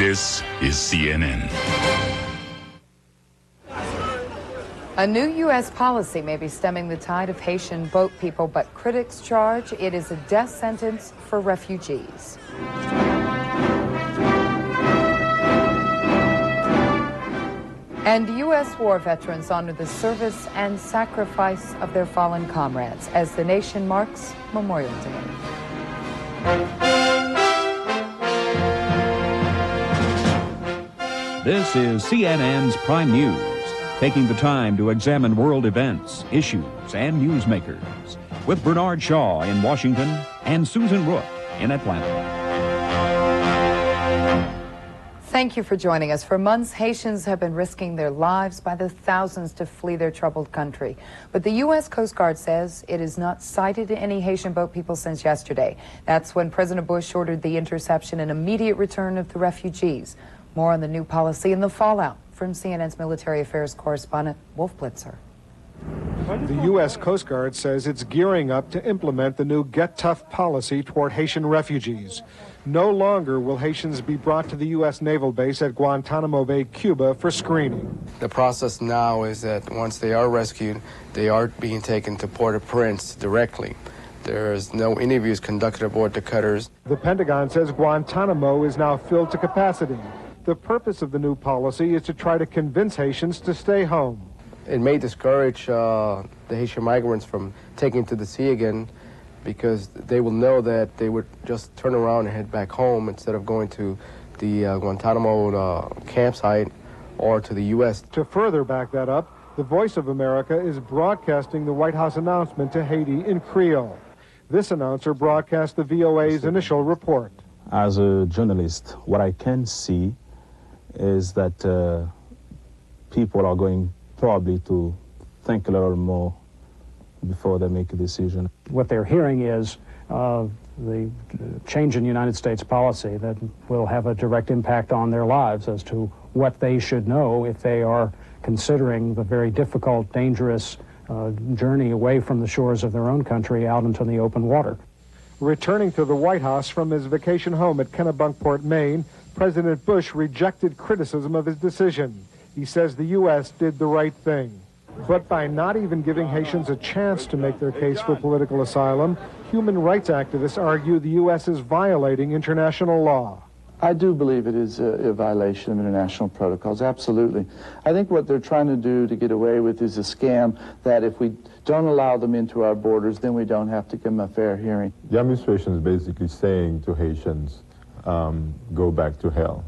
This is CNN. A new U.S. policy may be stemming the tide of Haitian boat people, but critics charge it is a death sentence for refugees. And U.S. war veterans honor the service and sacrifice of their fallen comrades as the nation marks Memorial Day. This is CNN's Prime News, taking the time to examine world events, issues, and newsmakers, with Bernard Shaw in Washington and Susan Rook in Atlanta. Thank you for joining us. For months, Haitians have been risking their lives by the thousands to flee their troubled country. But the U.S. Coast Guard says it has not sighted any Haitian boat people since yesterday. That's when President Bush ordered the interception and immediate return of the refugees. More on the new policy and the fallout from CNN's military affairs correspondent, Wolf Blitzer. The U.S. Coast Guard says it's gearing up to implement the new Get Tough policy toward Haitian refugees. No longer will Haitians be brought to the U.S. naval base at Guantanamo Bay, Cuba, for screening. The process now is that once they are rescued, they are being taken to Port-au-Prince directly. There is no interviews conducted aboard the cutters. The Pentagon says Guantanamo is now filled to capacity. The purpose of the new policy is to try to convince Haitians to stay home. It may discourage the Haitian migrants from taking to the sea again, because they will know that they would just turn around and head back home instead of going to the Guantanamo campsite or to the U.S. To further back that up, the Voice of America is broadcasting the White House announcement to Haiti in Creole. This announcer broadcast the VOA's initial report. As a journalist, what I can see is that people are going probably to think a little more before they make a decision. What they're hearing is the change in United States policy that will have a direct impact on their lives as to what they should know if they are considering the very difficult, dangerous journey away from the shores of their own country out into the open water. Returning to the White House from his vacation home at Kennebunkport, Maine, President Bush rejected criticism of his decision. He says the U.S. did the right thing. But by not even giving Haitians a chance to make their case for political asylum, human rights activists argue the U.S. is violating international law. I do believe it is a violation of international protocols, absolutely. I think what they're trying to do to get away with is a scam that if we don't allow them into our borders, then we don't have to give them a fair hearing. The administration is basically saying to Haitians, go back to hell.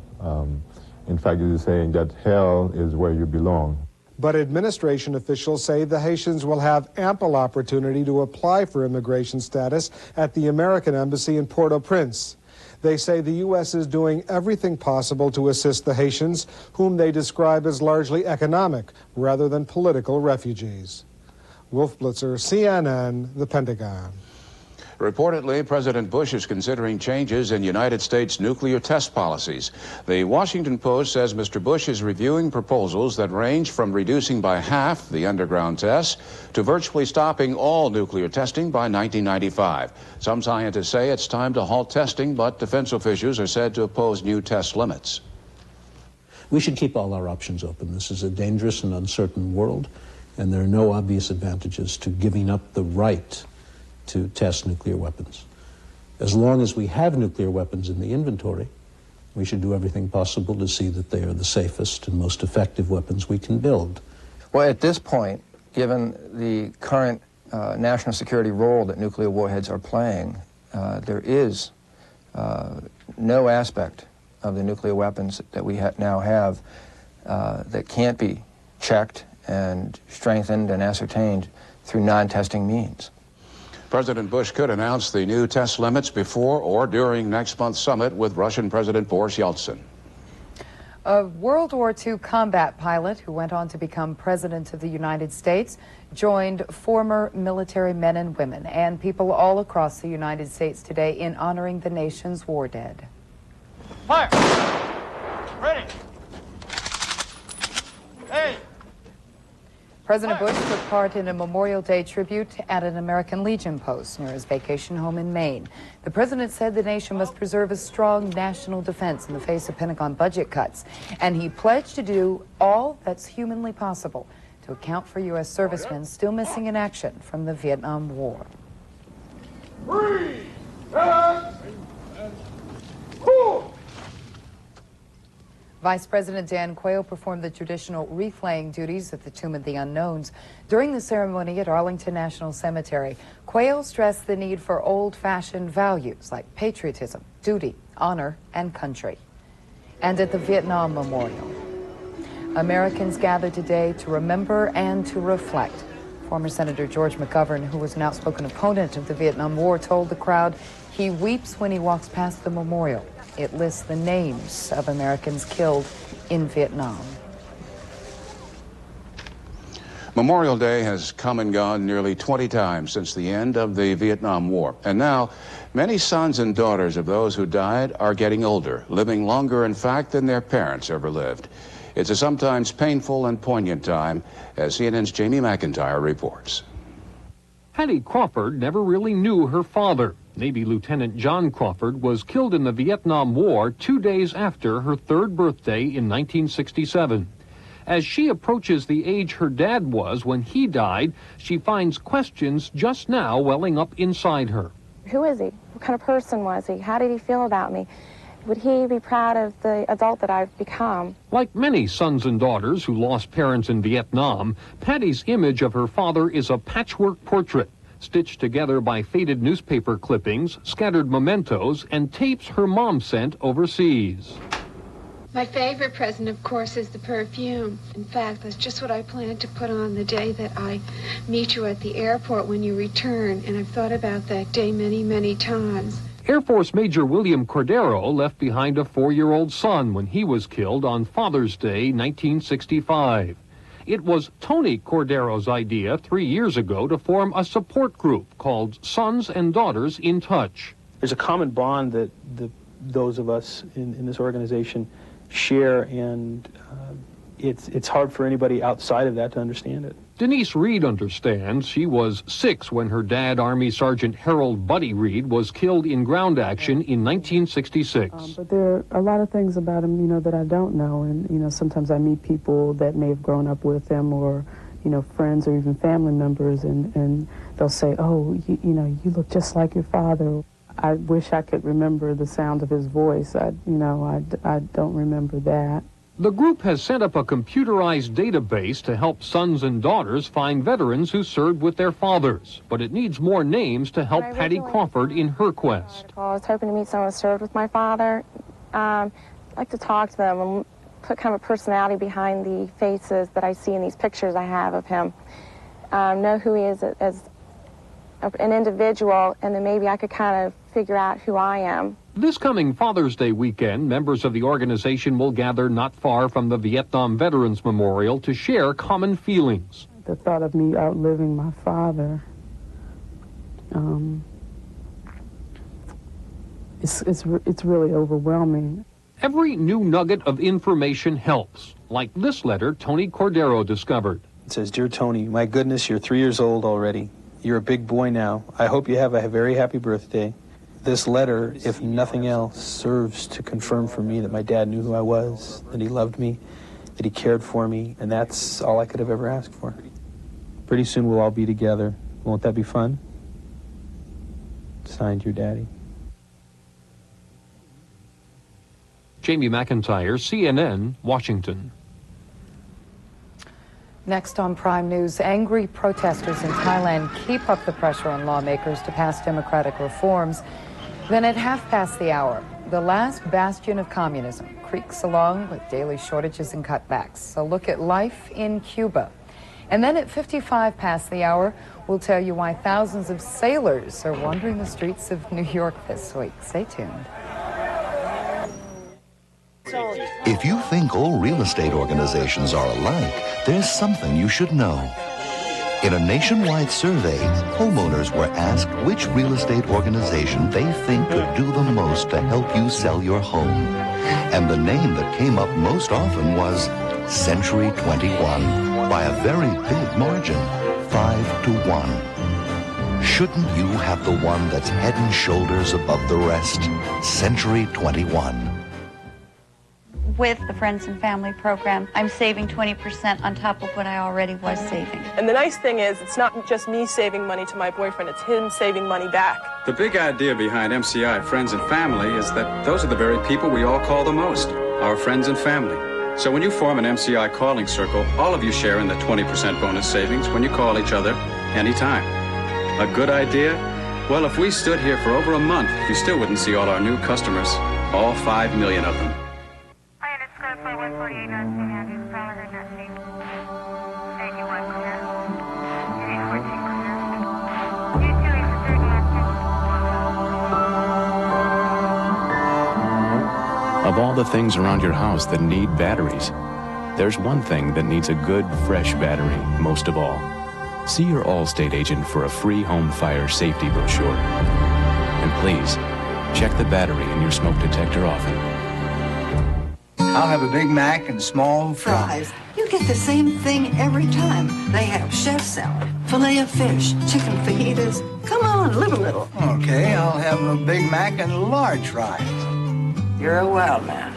In fact, it is saying that hell is where you belong. But administration officials say the Haitians will have ample opportunity to apply for immigration status at the American Embassy in Port-au-Prince. They say the U.S. is doing everything possible to assist the Haitians, whom they describe as largely economic rather than political refugees. Wolf Blitzer, CNN, the Pentagon. Reportedly, President Bush is considering changes in United States nuclear test policies. The Washington Post says Mr. Bush is reviewing proposals that range from reducing by half the underground tests to virtually stopping all nuclear testing by 1995. Some scientists say it's time to halt testing, but defense officials are said to oppose new test limits. We should keep all our options open. This is a dangerous and uncertain world, and there are no obvious advantages to giving up the right to test nuclear weapons. As long as we have nuclear weapons in the inventory, we should do everything possible to see that they are the safest and most effective weapons we can build. Well, at this point, given the current national security role that nuclear warheads are playing, there is no aspect of the nuclear weapons that we now have that can't be checked and strengthened and ascertained through non-testing means. President Bush could announce the new test limits before or during next month's summit with Russian President Boris Yeltsin. A World War II combat pilot who went on to become President of the United States joined former military men and women and people all across the United States today in honoring the nation's war dead. Fire! Ready! Hey! President Bush took part in a Memorial Day tribute at an American Legion post near his vacation home in Maine. The president said the nation must preserve a strong national defense in the face of Pentagon budget cuts, and he pledged to do all that's humanly possible to account for U.S. servicemen still missing in action from the Vietnam War. Vice President Dan Quayle performed the traditional wreath-laying duties at the Tomb of the Unknowns. During the ceremony at Arlington National Cemetery, Quayle stressed the need for old-fashioned values like patriotism, duty, honor, and country. And at the Vietnam Memorial, Americans gathered today to remember and to reflect. Former Senator George McGovern, who was an outspoken opponent of the Vietnam War, told the crowd he weeps when he walks past the memorial. It lists the names of Americans killed in Vietnam. Memorial Day has come and gone nearly 20 times since the end of the Vietnam War. And now, many sons and daughters of those who died are getting older, living longer, in fact, than their parents ever lived. It's a sometimes painful and poignant time, as CNN's Jamie McIntyre reports. Patty Crawford never really knew her father. Navy Lieutenant John Crawford was killed in the Vietnam War 2 days after her third birthday in 1967. As she approaches the age her dad was when he died, she finds questions just now welling up inside her. Who is he? What kind of person was he? How did he feel about me? Would he be proud of the adult that I've become? Like many sons and daughters who lost parents in Vietnam, Patty's image of her father is a patchwork portrait, stitched together by faded newspaper clippings, scattered mementos, and tapes her mom sent overseas. My favorite present, of course, is the perfume. In fact, that's just what I plan to put on the day that I meet you at the airport when you return, and I've thought about that day many, many times. Air Force Major William Cordero left behind a 4-year-old son when he was killed on Father's Day, 1965. It was Tony Cordero's idea 3 years ago to form a support group called Sons and Daughters in Touch. There's a common bond that those of us in this organization share, and it's hard for anybody outside of that to understand it. Denise Reed understands. She was 6 when her dad, Army Sergeant Harold Buddy Reed, was killed in ground action in 1966. But there are a lot of things about him, you know, that I don't know. And, you know, sometimes I meet people that may have grown up with him, or, you know, friends or even family members, and they'll say, oh, you know, you look just like your father. I wish I could remember the sound of his voice. I don't remember that. The group has set up a computerized database to help sons and daughters find veterans who served with their fathers, but it needs more names to help Patty Crawford in her quest. I was hoping to meet someone who served with my father. I'd like to talk to them and put kind of a personality behind the faces that I see in these pictures I have of him. Know who he is as an individual, and then maybe I could kind of figure out who I am. This coming Father's Day weekend, members of the organization will gather not far from the Vietnam Veterans Memorial to share common feelings. The thought of me outliving my father, it's really overwhelming. Every new nugget of information helps, like this letter Tony Cordero discovered. It says, Dear Tony, my goodness, you're 3 years old already. You're a big boy now. I hope you have a very happy birthday. This letter, if nothing else, serves to confirm for me that my dad knew who I was, that he loved me, that he cared for me, and that's all I could have ever asked for. Pretty soon we'll all be together. Won't that be fun? Signed, your daddy. Jamie McIntyre, CNN, Washington. Next on Prime News, angry protesters in Thailand keep up the pressure on lawmakers to pass democratic reforms. Then at 5:30, the last bastion of communism creaks along with daily shortages and cutbacks. A look at life in Cuba. And then at 5:55, we'll tell you why thousands of sailors are wandering the streets of New York this week. Stay tuned. If you think all real estate organizations are alike, there's something you should know. In a nationwide survey, homeowners were asked which real estate organization they think could do the most to help you sell your home. And the name that came up most often was Century 21. by a very big margin, 5-1. Shouldn't you have the one that's head and shoulders above the rest? Century 21. With the Friends and Family program, I'm saving 20% on top of what I already was saving. And the nice thing is, it's not just me saving money to my boyfriend, it's him saving money back. The big idea behind MCI Friends and Family is that those are the very people we all call the most, our friends and family. So when you form an MCI calling circle, all of you share in the 20% bonus savings when you call each other anytime. A good idea? Well, if we stood here for over a month, you still wouldn't see all our new customers, all 5 million of them. Of all the things around your house that need batteries, there's one thing that needs a good, fresh battery most of all. See your Allstate agent for a free home fire safety brochure. And please, check the battery in your smoke detector often. I'll have a Big Mac and small fries. You get the same thing every time. They have chef salad, filet of fish, chicken fajitas. Come on, live a little. Okay, I'll have a Big Mac and large fries. You're a wild man.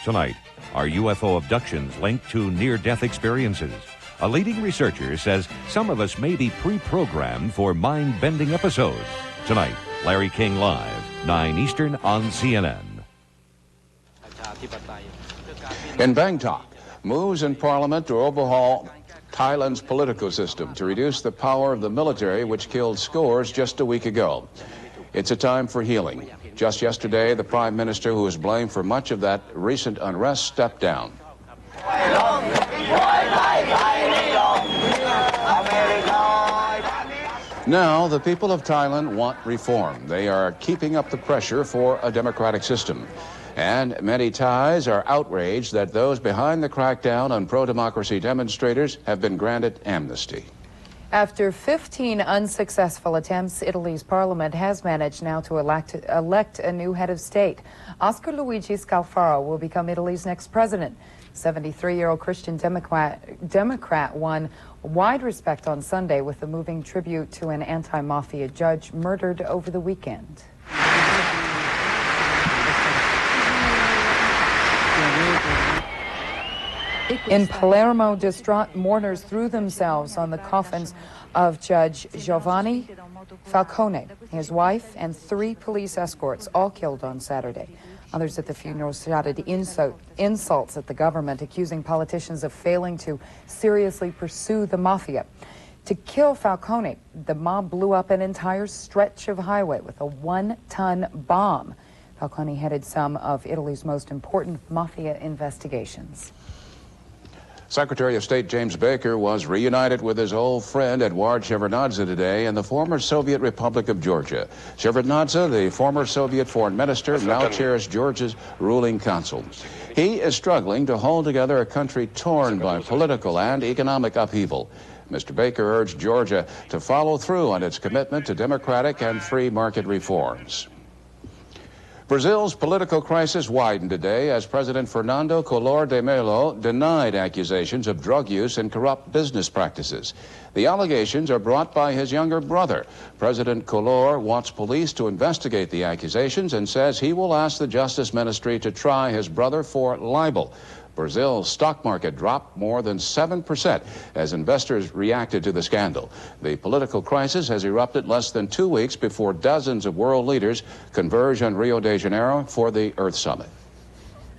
Tonight, are UFO abductions linked to near-death experiences? A leading researcher says some of us may be pre-programmed for mind-bending episodes. Tonight, Larry King Live, 9 Eastern on CNN. In Bangkok, moves in parliament to overhaul Thailand's political system to reduce the power of the military, which killed scores just a week ago. It's a time for healing. Just yesterday, the prime minister, who was blamed for much of that recent unrest, stepped down. Now, the people of Thailand want reform. They are keeping up the pressure for a democratic system. And many Thais are outraged that those behind the crackdown on pro-democracy demonstrators have been granted amnesty. After 15 unsuccessful attempts, Italy's parliament has managed now to elect a new head of state. Oscar Luigi Scalfaro will become Italy's next president. 73-year-old Christian Democrat won wide respect on Sunday with a moving tribute to an anti-mafia judge murdered over the weekend. In Palermo, distraught mourners threw themselves on the coffins of Judge Giovanni Falcone, his wife, and 3 police escorts, all killed on Saturday. Others at the funeral shouted insults at the government, accusing politicians of failing to seriously pursue the mafia. To kill Falcone, the mob blew up an entire stretch of highway with a 1-ton bomb. Falcone headed some of Italy's most important mafia investigations. Secretary of State James Baker was reunited with his old friend Eduard Shevardnadze today in the former Soviet Republic of Georgia. Shevardnadze, the former Soviet foreign minister, now chairs Georgia's ruling council. He is struggling to hold together a country torn by political and economic upheaval. Mr. Baker urged Georgia to follow through on its commitment to democratic and free market reforms. Brazil's political crisis widened today as President Fernando Collor de Mello denied accusations of drug use and corrupt business practices. The allegations are brought by his younger brother. President Collor wants police to investigate the accusations and says he will ask the Justice Ministry to try his brother for libel. Brazil's stock market dropped more than 7% as investors reacted to the scandal. The political crisis has erupted less than 2 weeks before dozens of world leaders converge on Rio de Janeiro for the Earth Summit.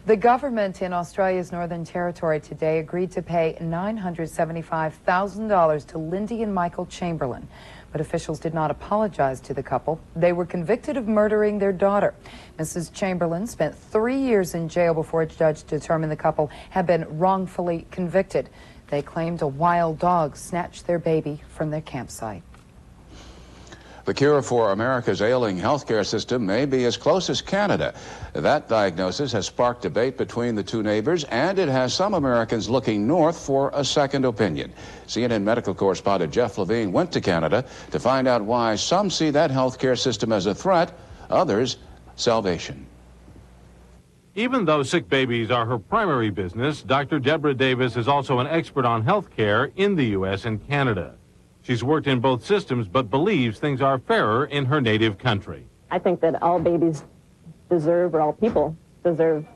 The government in Australia's Northern Territory today agreed to pay $975,000 to Lindy and Michael Chamberlain. But officials did not apologize to the couple. They were convicted of murdering their daughter. Mrs. Chamberlain spent 3 years in jail before a judge determined the couple had been wrongfully convicted. They claimed a wild dog snatched their baby from their campsite. The cure for America's ailing healthcare system may be as close as Canada. That diagnosis has sparked debate between the two neighbors, and it has some Americans looking north for a second opinion. CNN medical correspondent Jeff Levine went to Canada to find out why some see that healthcare system as a threat, others salvation. Even though sick babies are her primary business, Dr. Deborah Davis is also an expert on health care in the U.S. and Canada. She's worked in both systems but believes things are fairer in her native country. I think that all babies deserve, or all people deserve,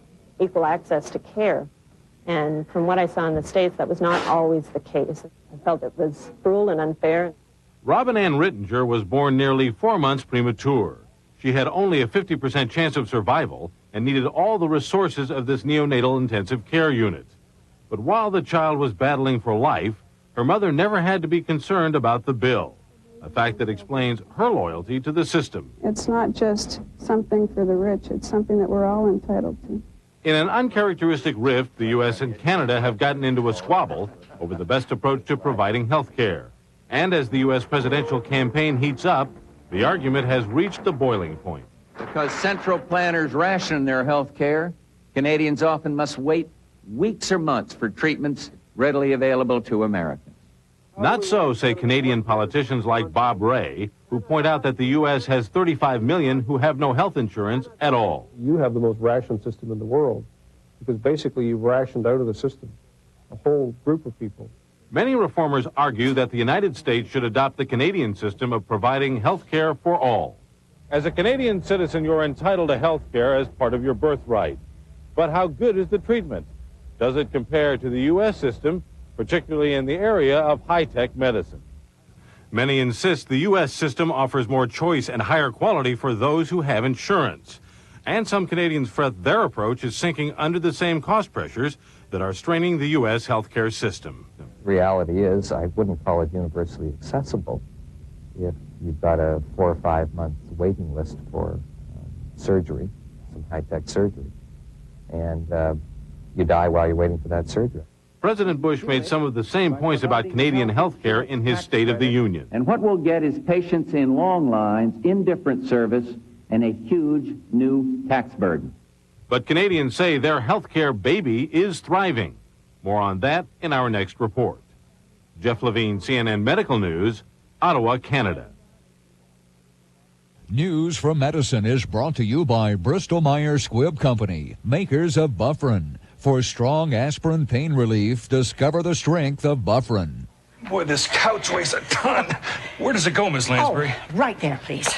equal access to care. And from what I saw in the States, that was not always the case. I felt it was cruel and unfair. Robin Ann Rittinger was born nearly 4 months premature. She had only a 50% chance of survival and needed all the resources of this neonatal intensive care unit. But while the child was battling for life, her mother never had to be concerned about the bill, a fact that explains her loyalty to the system. It's not just something for the rich, it's something that we're all entitled to. In an uncharacteristic rift, the U.S. and Canada have gotten into a squabble over the best approach to providing health care. And as the U.S. presidential campaign heats up, the argument has reached the boiling point. Because central planners ration their health care, Canadians often must wait weeks or months for treatments readily available to Americans. Not so, say Canadian politicians like Bob Ray, who point out that the U.S. has 35 million who have no health insurance at all. You have the most rationed system in the world because basically you've rationed out of the system a whole group of people. Many reformers argue that the United States should adopt the Canadian system of providing health care for all. As a Canadian citizen, you're entitled to health care as part of your birthright. But how good is the treatment? Does it compare to the U.S. system, particularly in the area of high-tech medicine? Many insist the U.S. system offers more choice and higher quality for those who have insurance. And some Canadians fret their approach is sinking under the same cost pressures that are straining the U.S. healthcare system. Reality is, I wouldn't call it universally accessible if you've got a 4 or 5 month waiting list for surgery, some high-tech surgery, and you die while you're waiting for that surgery. President Bush made some of the same points about Canadian health care in his State of the Union. And what we'll get is patients in long lines, indifferent service, and a huge new tax burden. But Canadians say their health care baby is thriving. More on that in our next report. Jeff Levine, CNN Medical News, Ottawa, Canada. News from Medicine is brought to you by Bristol-Myers Squibb Company, makers of Bufferin. For strong aspirin pain relief, discover the strength of Bufferin. Boy, this couch weighs a ton. Where does it go, Miss Lansbury? Oh, right there, please.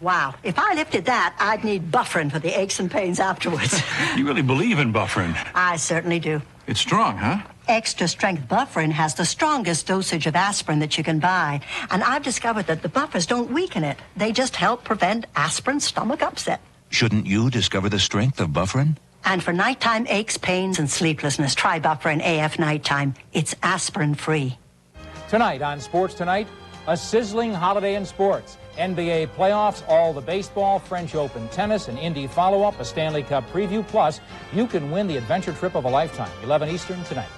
Wow. If I lifted that, I'd need Bufferin for the aches and pains afterwards. You really believe in Bufferin? I certainly do. It's strong, huh? Extra strength Bufferin has the strongest dosage of aspirin that you can buy. And I've discovered that the buffers don't weaken it. They just help prevent aspirin stomach upset. Shouldn't you discover the strength of Bufferin? And for nighttime aches, pains, and sleeplessness, try Bufferin AF Nighttime. It's aspirin-free. Tonight on Sports Tonight, a sizzling holiday in sports. NBA playoffs, all the baseball, French Open tennis, an Indy follow-up, a Stanley Cup preview. Plus, you can win the adventure trip of a lifetime. 11 Eastern tonight.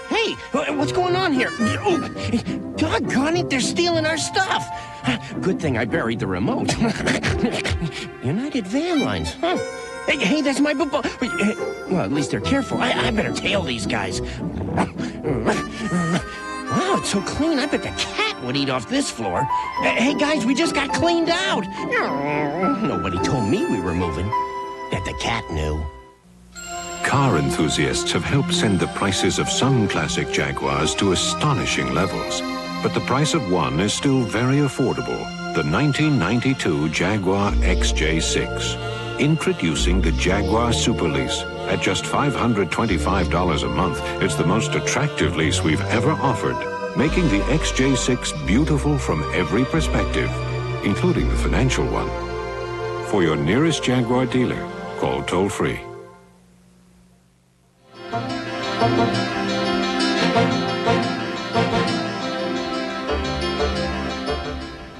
Hey, what's going on here? Oh, doggone it, they're stealing our stuff. Good thing I buried the remote. United Van Lines, huh? Hey, that's my well, at least they're careful. I better tail these guys. Wow, it's so clean. I bet the cat would eat off this floor. Hey, guys, we just got cleaned out. Nobody told me we were moving. Bet the cat knew. Car enthusiasts have helped send the prices of some classic Jaguars to astonishing levels. But the price of one is still very affordable. The 1992 Jaguar XJ6. Introducing the Jaguar Super Lease. At just $525 a month, it's the most attractive lease we've ever offered, making the XJ6 beautiful from every perspective, including the financial one. For your nearest Jaguar dealer, call toll-free.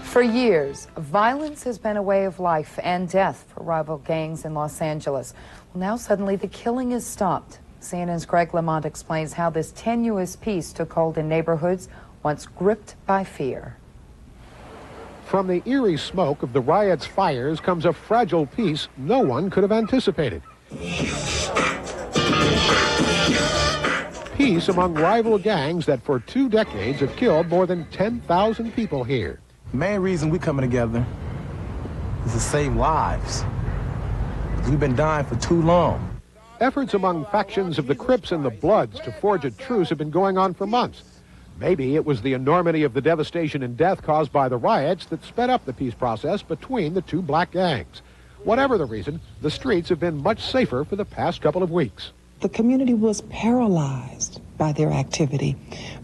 For years, violence has been a way of life and death for rival gangs in Los Angeles. Well, now suddenly the killing is stopped. CNN's Greg Lamont explains how this tenuous peace took hold in neighborhoods once gripped by fear. From the eerie smoke of the riot's fires comes a fragile peace no one could have anticipated. Peace among rival gangs that for 2 decades have killed more than 10,000 people here. The main reason we coming together is to save lives. We've been dying for too long. Efforts among factions of the Crips and the Bloods to forge a truce have been going on for months. Maybe it was the enormity of the devastation and death caused by the riots that sped up the peace process between the two black gangs. Whatever the reason, the streets have been much safer for the past couple of weeks. The community was paralyzed by their activity,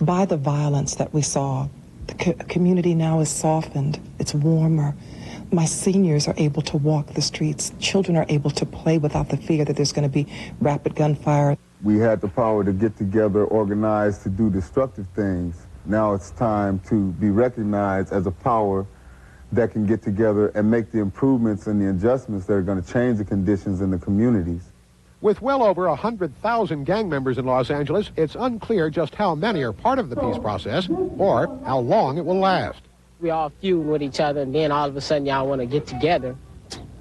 by the violence that we saw. The community now is softened. It's warmer. My seniors are able to walk the streets. Children are able to play without the fear that there's going to be rapid gunfire. We had the power to get together, organize to do destructive things. Now it's time to be recognized as a power that can get together and make the improvements and the adjustments that are going to change the conditions in the communities. With well over 100,000 gang members in Los Angeles, it's unclear just how many are part of the peace process or how long it will last. We all feud with each other, and then all of a sudden y'all want to get together.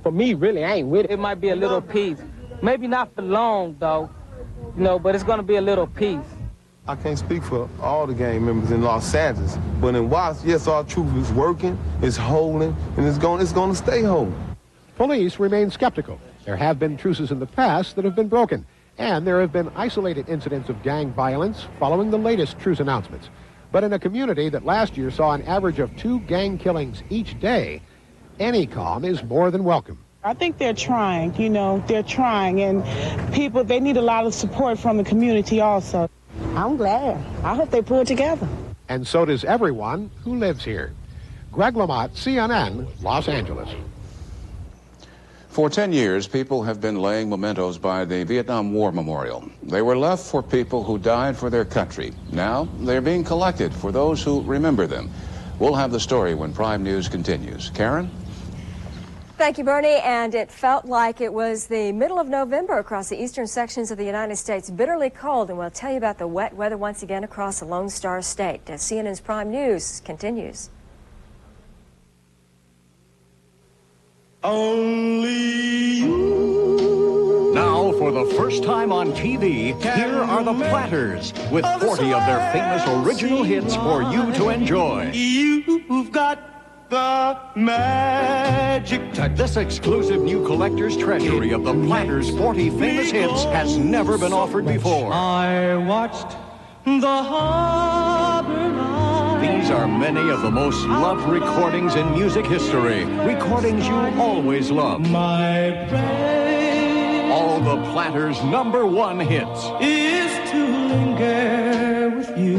For me, really, I ain't with it. It might be a little peace. Maybe not for long, though, you know, but it's going to be a little peace. I can't speak for all the gang members in Los Angeles, but in Watts, yes, our truth is working, it's holding, and it's going to stay holding. Police remain skeptical. There have been truces in the past that have been broken, and there have been isolated incidents of gang violence following the latest truce announcements. But in a community that last year saw an average of 2 gang killings each day, any calm is more than welcome. I think they're trying, they're trying, and people, they need a lot of support from the community also. I'm glad. I hope they pull it together. And so does everyone who lives here. Greg Lamont, CNN, Los Angeles. For 10 years, people have been laying mementos by the Vietnam War Memorial. They were left for people who died for their country. Now, they're being collected for those who remember them. We'll have the story when Prime News continues. Karen? Thank you, Bernie. And it felt like it was the middle of November across the eastern sections of the United States. Bitterly cold, and we'll tell you about the wet weather once again across the Lone Star State as CNN's Prime News continues. Only you. Now, for the first time on TV, here are the Platters with 40 of their famous original hits for you to enjoy. You've got the magic touch. This exclusive new collector's treasury of the Platters' 40 famous hits has never been offered before. I watched the harbor light. These are many of the most loved recordings in music history. Recordings you always loved. My praise. All the Platters' #1 hits. Is to linger with you.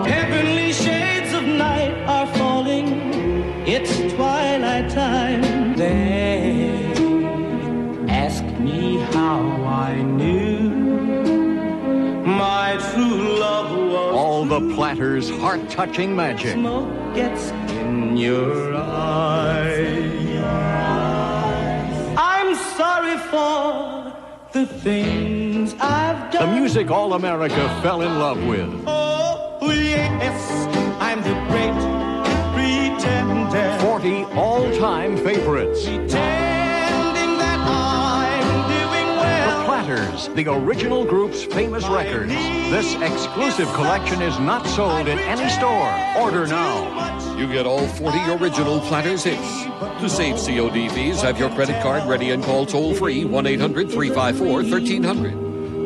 Heavenly shades of night are falling. It's twilight time. They ask me how I knew my true love was. All the Platters' heart-touching magic. Smoke gets in your eyes. I'm sorry for the things I've done. The music all America fell in love with. Oh, yes, I'm the great pretender. 40 all-time favorites. Pretending that I'm doing well. The Platters, the original group's famous records. This exclusive collection is not sold in any store. Order now. You get all 40 original Platters hits. To save COD fees, have your credit card ready and call toll-free 1-800-354-1300.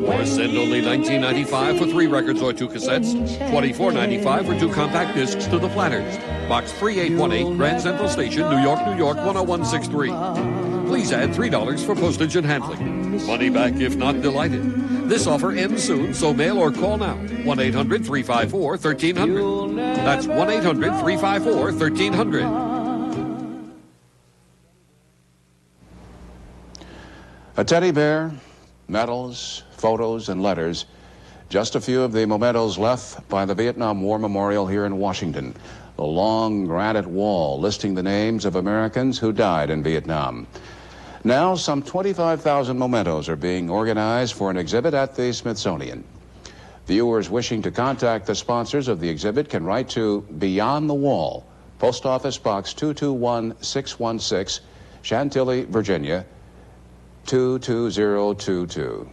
Or send only $19.95 for 3 records or 2 cassettes, $24.95 for 2 compact discs to the Platters. Box 3818, Grand Central Station, New York, New York, 10163. Please add $3 for postage and handling. Money back if not delighted. This offer ends soon, so mail or call now. 1-800-354-1300. That's 1-800-354-1300. A teddy bear, medals, photos, and letters. Just a few of the mementos left by the Vietnam War Memorial here in Washington. The long granite wall listing the names of Americans who died in Vietnam. Now, some 25,000 mementos are being organized for an exhibit at the Smithsonian. Viewers wishing to contact the sponsors of the exhibit can write to Beyond the Wall, Post Office Box 221616, Chantilly, Virginia, 22022.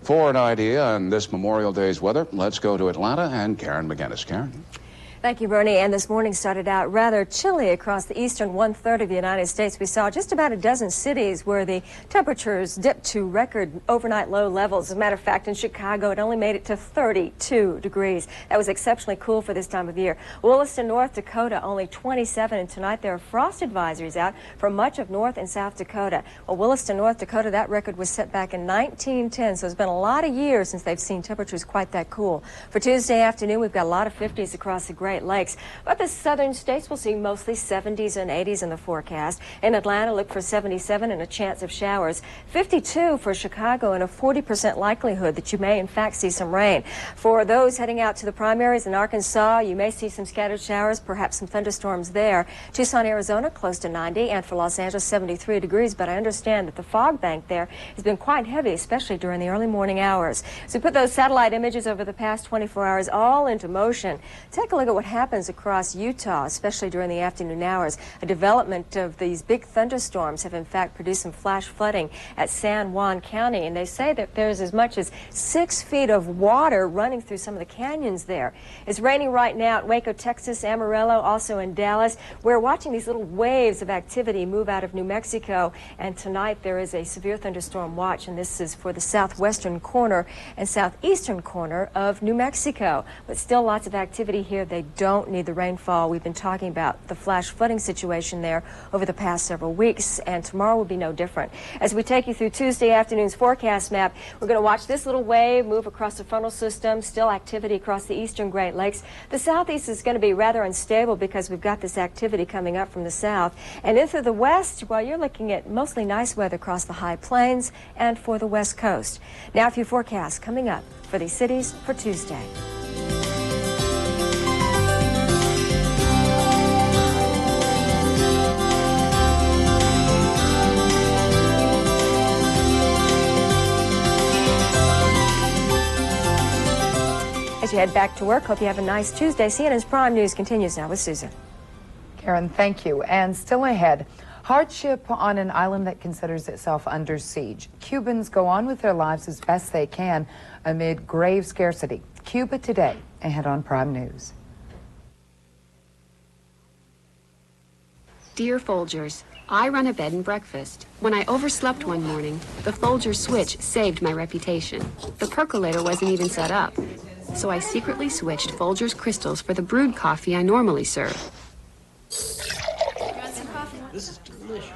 For an idea on this Memorial Day's weather, let's go to Atlanta and Karen McGinnis. Karen? Thank you, Bernie. And this morning started out rather chilly across the eastern one-third of the United States. We saw just about a dozen cities where the temperatures dipped to record overnight low levels. As a matter of fact, in Chicago, it only made it to 32 degrees. That was exceptionally cool for this time of year. Williston, North Dakota, only 27. And tonight there are frost advisories out for much of North and South Dakota. Well, Williston, North Dakota, that record was set back in 1910. So it's been a lot of years since they've seen temperatures quite that cool. For Tuesday afternoon, we've got a lot of 50s across the Great Lakes. But the southern states will see mostly 70s and 80s in the forecast. In Atlanta, look for 77 and a chance of showers. 52 for Chicago and a 40% likelihood that you may in fact see some rain. For those heading out to the primaries in Arkansas, you may see some scattered showers, perhaps some thunderstorms there. Tucson, Arizona, close to 90, and for Los Angeles, 73 degrees. But I understand that the fog bank there has been quite heavy, especially during the early morning hours. So put those satellite images over the past 24 hours all into motion. Take a look at what happens across Utah, especially during the afternoon hours. A development of these big thunderstorms have in fact produced some flash flooding at San Juan County, and they say that there's as much as 6 feet of water running through some of the canyons there. It's raining right now at Waco, Texas, Amarillo, also in Dallas. We're watching these little waves of activity move out of New Mexico, and tonight there is a severe thunderstorm watch, and this is for the southwestern corner and southeastern corner of New Mexico. But still lots of activity here. They don't need the rainfall. We've been talking about the flash flooding situation there over the past several weeks, and tomorrow will be no different. As we take you through Tuesday afternoon's forecast map, we're going to watch this little wave move across the frontal system. Still activity across the eastern Great Lakes. The southeast is going to be rather unstable because we've got this activity coming up from the south. And into the west, well, you're looking at mostly nice weather across the high plains and for the west coast. Now, a few forecasts coming up for these cities for Tuesday. As you head back to work, hope you have a nice Tuesday. CNN's Prime News continues now with Susan. Karen, thank you. And still ahead, hardship on an island that considers itself under siege. Cubans go on with their lives as best they can amid grave scarcity. Cuba today, ahead on Prime News. Dear Folgers, I run a bed and breakfast. When I overslept one morning, the Folgers switch saved my reputation. The percolator wasn't even set up, so I secretly switched Folgers crystals for the brewed coffee I normally serve. This is delicious.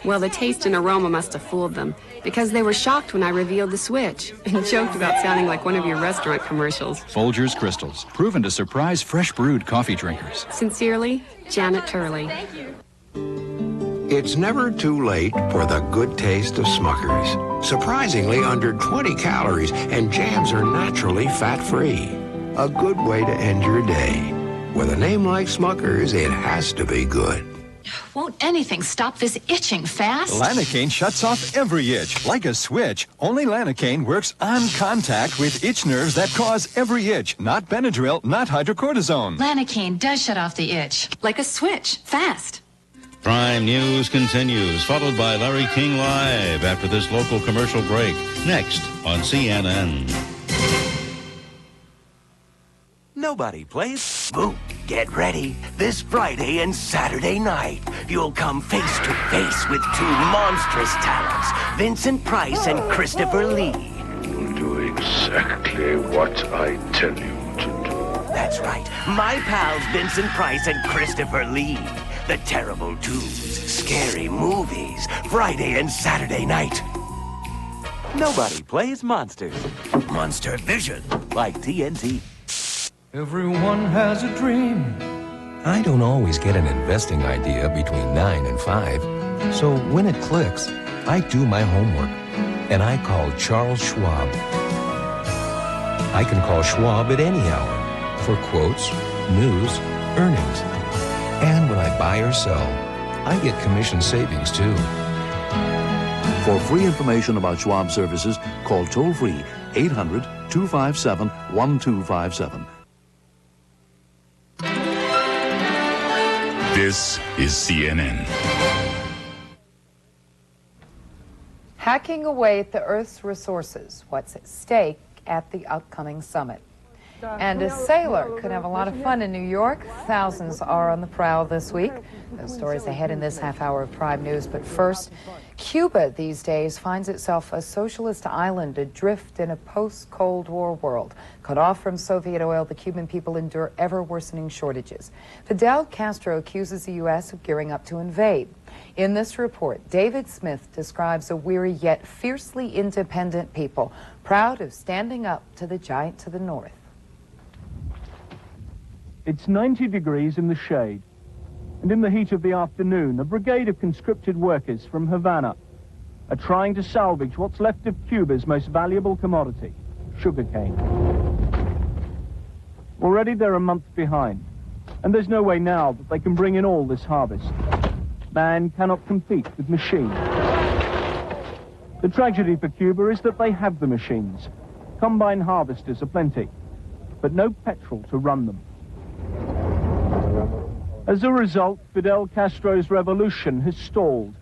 Well, the taste and aroma must have fooled them, because they were shocked when I revealed the switch and joked about sounding like one of your restaurant commercials. Folgers Crystals, proven to surprise fresh brewed coffee drinkers. Sincerely, Janet Turley. It's never too late for the good taste of Smuckers. Surprisingly under 20 calories, and jams are naturally fat-free. A good way to end your day. With a name like Smuckers, it has to be good. Won't anything stop this itching fast? Lanacane shuts off every itch, like a switch. Only Lanacane works on contact with itch nerves that cause every itch. Not Benadryl, not hydrocortisone. Lanacane does shut off the itch, like a switch, fast. Prime News continues, followed by Larry King Live after this local commercial break. Next on CNN. Nobody plays. Boom. Get ready. This Friday and Saturday night, you'll come face to face with two monstrous talents, Vincent Price and Christopher Lee. You'll do exactly what I tell you to do. That's right. My pals Vincent Price and Christopher Lee. The Terrible Twos. Scary movies. Friday and Saturday night. Nobody plays monsters. Monster Vision. Like TNT. Everyone has a dream. I don't always get an investing idea between 9 and 5. So when it clicks, I do my homework. And I call Charles Schwab. I can call Schwab at any hour for quotes, news, earnings. And when I buy or sell, I get commission savings too. For free information about Schwab services, call toll-free 800-257-1257. This is CNN. Hacking away at the Earth's resources. What's at stake at the upcoming summit? And a sailor could have a lot of fun in New York. Thousands are on the prowl this week. Those stories ahead in this half hour of Prime News. But first, Cuba these days finds itself a socialist island adrift in a post-Cold War world. Cut off from Soviet oil, the Cuban people endure ever-worsening shortages. Fidel Castro accuses the U.S. of gearing up to invade. In this report, David Smith describes a weary yet fiercely independent people, proud of standing up to the giant to the north. It's 90 degrees in the shade, and in the heat of the afternoon, a brigade of conscripted workers from Havana are trying to salvage what's left of Cuba's most valuable commodity, sugarcane. Already they're a month behind, and there's no way now that they can bring in all this harvest. Man cannot compete with machines. The tragedy for Cuba is that they have the machines. Combine harvesters are plenty, but no petrol to run them. As a result, Fidel Castro's revolution has stalled.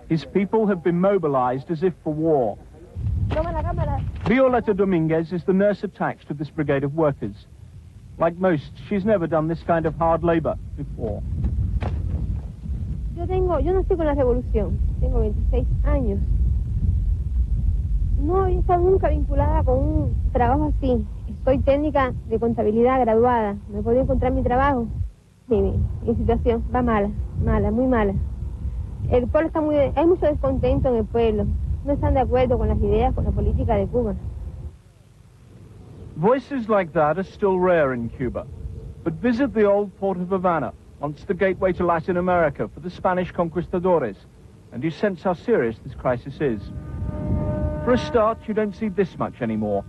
His people have been mobilized as if for war. Violeta Dominguez is the nurse attached to this brigade of workers. Like most, she's never done this kind of hard labor before. Yo nací con la revolución, tengo 26 años. No he estado nunca vinculada con un trabajo así. Soy técnica de contabilidad graduada. No he podido encontrar mi trabajo. Mi situación va mala, muy mala. El pueblo está hay mucho descontento en el pueblo. No están de acuerdo con las ideas, con la política de Cuba. Voices like that are still rare in Cuba. But visit the old port of Havana, once the gateway to Latin America for the Spanish conquistadores, and you sense how serious this crisis is. For a start, you don't see this much anymore.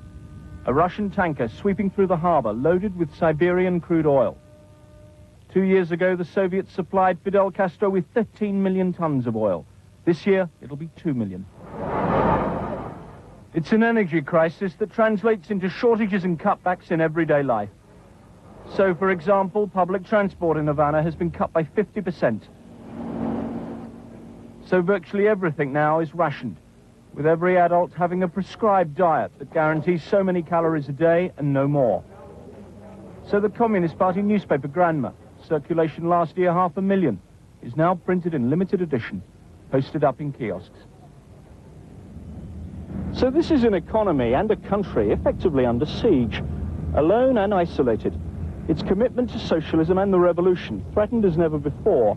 A Russian tanker sweeping through the harbor loaded with Siberian crude oil. 2 years ago, the Soviets supplied Fidel Castro with 13 million tons of oil. This year, it'll be 2 million. It's an energy crisis that translates into shortages and cutbacks in everyday life. So, for example, public transport in Havana has been cut by 50%. So virtually everything now is rationed, with every adult having a prescribed diet that guarantees so many calories a day and no more. So the Communist Party newspaper Granma, circulation last year 500,000, is now printed in limited edition, posted up in kiosks. So this is an economy and a country effectively under siege, alone and isolated. Its commitment to socialism and the revolution threatened as never before.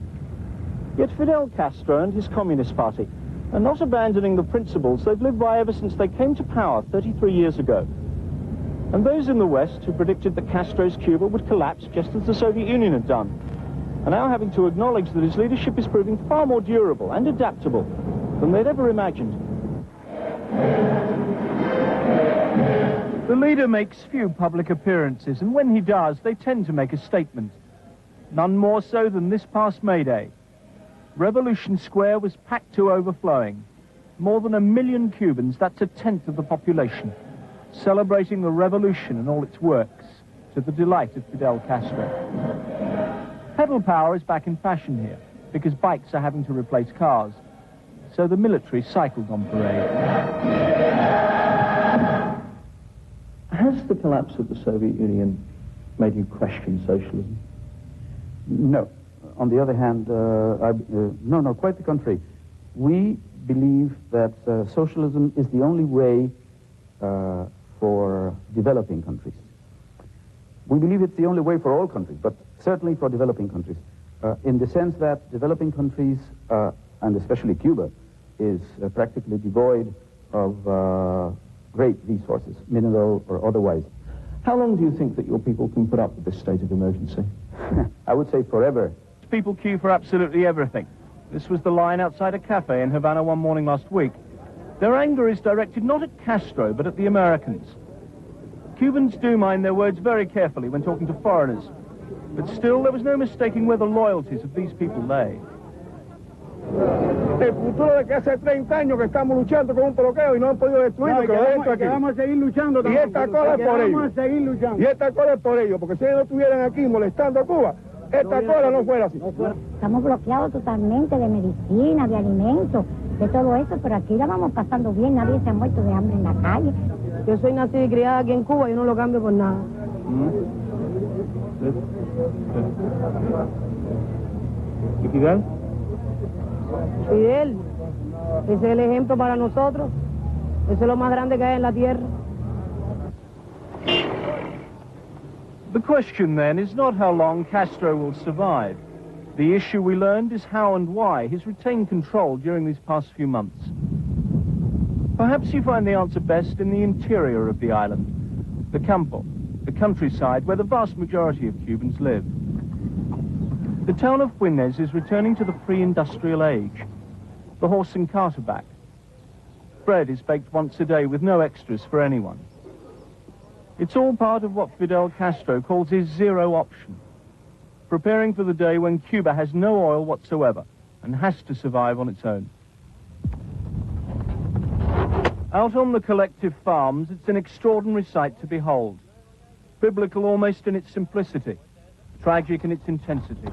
Yet Fidel Castro and his Communist Party are not abandoning the principles they've lived by ever since they came to power 33 years ago. And those in the West who predicted that Castro's Cuba would collapse just as the Soviet Union had done are now having to acknowledge that his leadership is proving far more durable and adaptable than they'd ever imagined. The leader makes few public appearances, and when he does, they tend to make a statement. None more so than this past May Day. Revolution Square was packed to overflowing. More than 1 million Cubans, that's 1/10 of the population, celebrating the revolution and all its works, to the delight of Fidel Castro. Pedal power is back in fashion here, because bikes are having to replace cars. So the military cycled on parade. Has the collapse of the Soviet Union made you question socialism? No. On the other hand, no, quite the contrary. We believe that socialism is the only way for developing countries. We believe it's the only way for all countries, but certainly for developing countries, in the sense that developing countries, and especially Cuba, is practically devoid of great resources, mineral or otherwise. How long do you think that your people can put up with this state of emergency? I would say forever. People queue for absolutely everything. This was the line outside a cafe in Havana one morning last week. Their anger is directed not at Castro, but at the Americans. Cubans do mind their words very carefully when talking to foreigners, but still there was no mistaking where the loyalties of these people lay. El futuro de que hace 30 años que estamos luchando con un bloqueo y no han podido destruirlo, que vamos a seguir luchando también. Y esta cola es por ellos. Vamos a seguir luchando. Y esta cola es por ellos, porque si ellos no estuvieran aquí molestando a Cuba, esta cola no fuera así. Estamos bloqueados totalmente de medicina, de alimentos, de todo eso, pero aquí la vamos pasando bien, nadie se ha muerto de hambre en la calle. Yo soy nacida y criada aquí en Cuba y no lo cambio por nada. ¿Y Fidel? Fidel, ese es el ejemplo para nosotros. Eso es lo más grande que hay en la tierra. The question then is not how long Castro will survive. The issue, we learned, is how and why he's retained control during these past few months. Perhaps you find the answer best in the interior of the island, the campo, the countryside where the vast majority of Cubans live. The town of Juines is returning to the pre-industrial age, the horse and carter back. Bread is baked once a day with no extras for anyone. It's all part of what Fidel Castro calls his zero option, preparing for the day when Cuba has no oil whatsoever and has to survive on its own. Out on the collective farms, it's an extraordinary sight to behold, biblical almost in its simplicity, tragic in its intensity.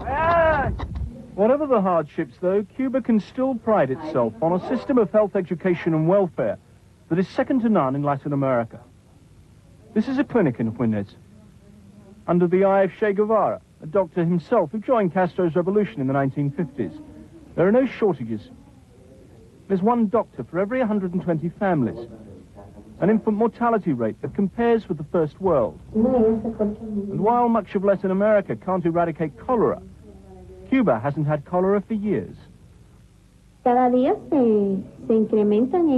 Whatever the hardships, though, Cuba can still pride itself on a system of health, education and welfare that is second to none in Latin America. This is a clinic in Juines, under the eye of Che Guevara, a doctor himself who joined Castro's revolution in the 1950s. There are no shortages. There's one doctor for every 120 families, an infant mortality rate that compares with the First World. And while much of Latin America can't eradicate cholera, Cuba hasn't had cholera for years. Cada día se incrementan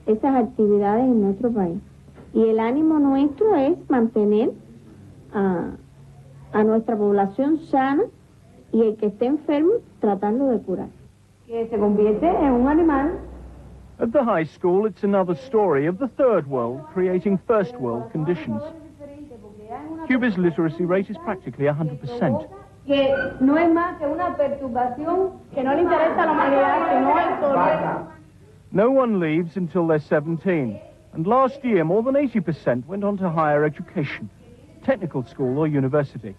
esas actividades en nuestro país. Y el ánimo nuestro es mantener a nuestra población sana y el que esté enfermo tratarlo de curar. Que se convierte en un animal. At the high school, it's another story of the third world creating first world conditions. Cuba's literacy rate is practically 100%. Que no es más que una perturbación que no le interesa a la humanidad, sino el solo. No one leaves until they're 17. And last year, more than 80% went on to higher education, technical school or university.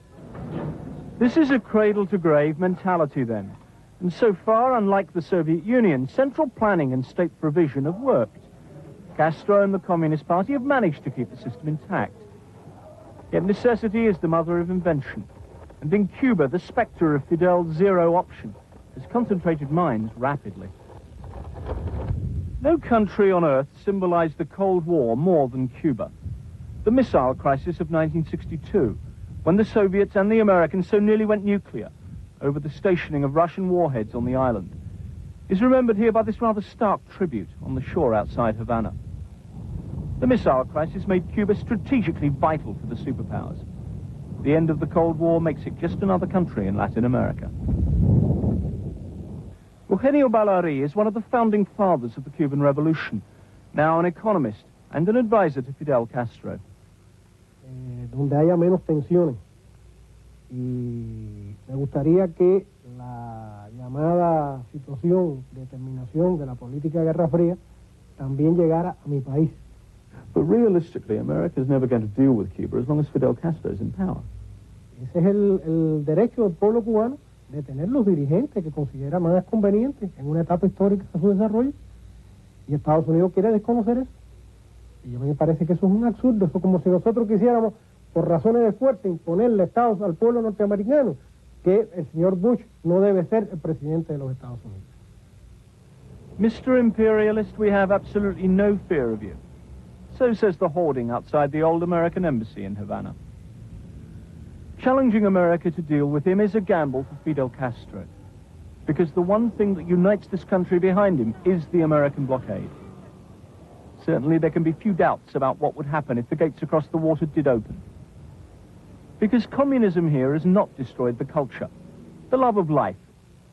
This is a cradle-to-grave mentality, then. And so far, unlike the Soviet Union, central planning and state provision have worked. Castro and the Communist Party have managed to keep the system intact. Yet necessity is the mother of invention. And in Cuba, the spectre of Fidel's zero option has concentrated minds rapidly. No country on earth symbolized the Cold War more than Cuba. The missile crisis of 1962, when the Soviets and the Americans so nearly went nuclear over the stationing of Russian warheads on the island, is remembered here by this rather stark tribute on the shore outside Havana. The missile crisis made Cuba strategically vital for the superpowers. The end of the Cold War makes it just another country in Latin America. Eugenio Ballari is one of the founding fathers of the Cuban Revolution, now an economist and an advisor to Fidel Castro. Donde haya menos tensiones. Y me gustaría que la llamada situación de terminación de la política de Guerra Fría también llegara a mi país. But realistically, America is never going to deal with Cuba as long as Fidel Castro is in power. Ese es el derecho del pueblo cubano de tener los dirigentes que considera más convenientes en una etapa histórica de su desarrollo. Y Estados Unidos quiere desconocer eso. Y a mí me parece que eso es un absurdo. Eso es como si nosotros quisiéramos, por razones de fuerza, imponerle Estados al pueblo norteamericano que el señor Bush no debe ser el presidente de los Estados Unidos. Mr. Imperialist, we have absolutely no fear of you. So says the hoarding outside the old American embassy in Havana. Challenging America to deal with him is a gamble for Fidel Castro, because the one thing that unites this country behind him is the American blockade. Certainly there can be few doubts about what would happen if the gates across the water did open. Because communism here has not destroyed the culture, the love of life,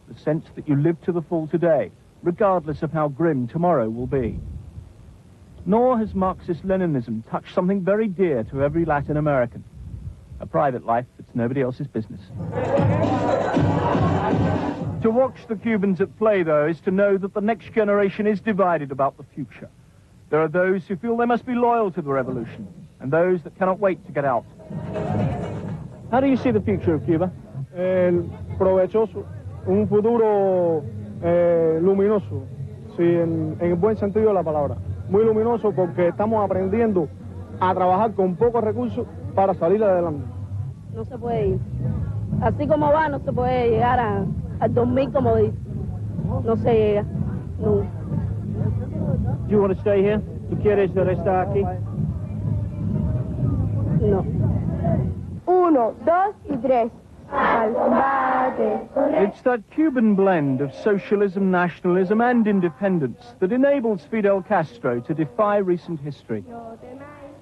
the sense that you live to the full today, regardless of how grim tomorrow will be. Nor has Marxist-Leninism touched something very dear to every Latin American, a private life that's nobody else's business. To watch the Cubans at play, though, is to know that the next generation is divided about the future. There are those who feel they must be loyal to the revolution, and those that cannot wait to get out. How do you see the future of Cuba? Provechoso, un futuro luminoso, sí, en el buen sentido de la palabra. Muy luminoso porque estamos aprendiendo a trabajar con pocos recursos para salir adelante. No se puede ir. Así como va, no se puede llegar al 2000 como dice. No se llega. No. Do you want to stay here? ¿Tú quieres estar aquí? No. 1, 2 y 3. It's that Cuban blend of socialism, nationalism, and independence that enables Fidel Castro to defy recent history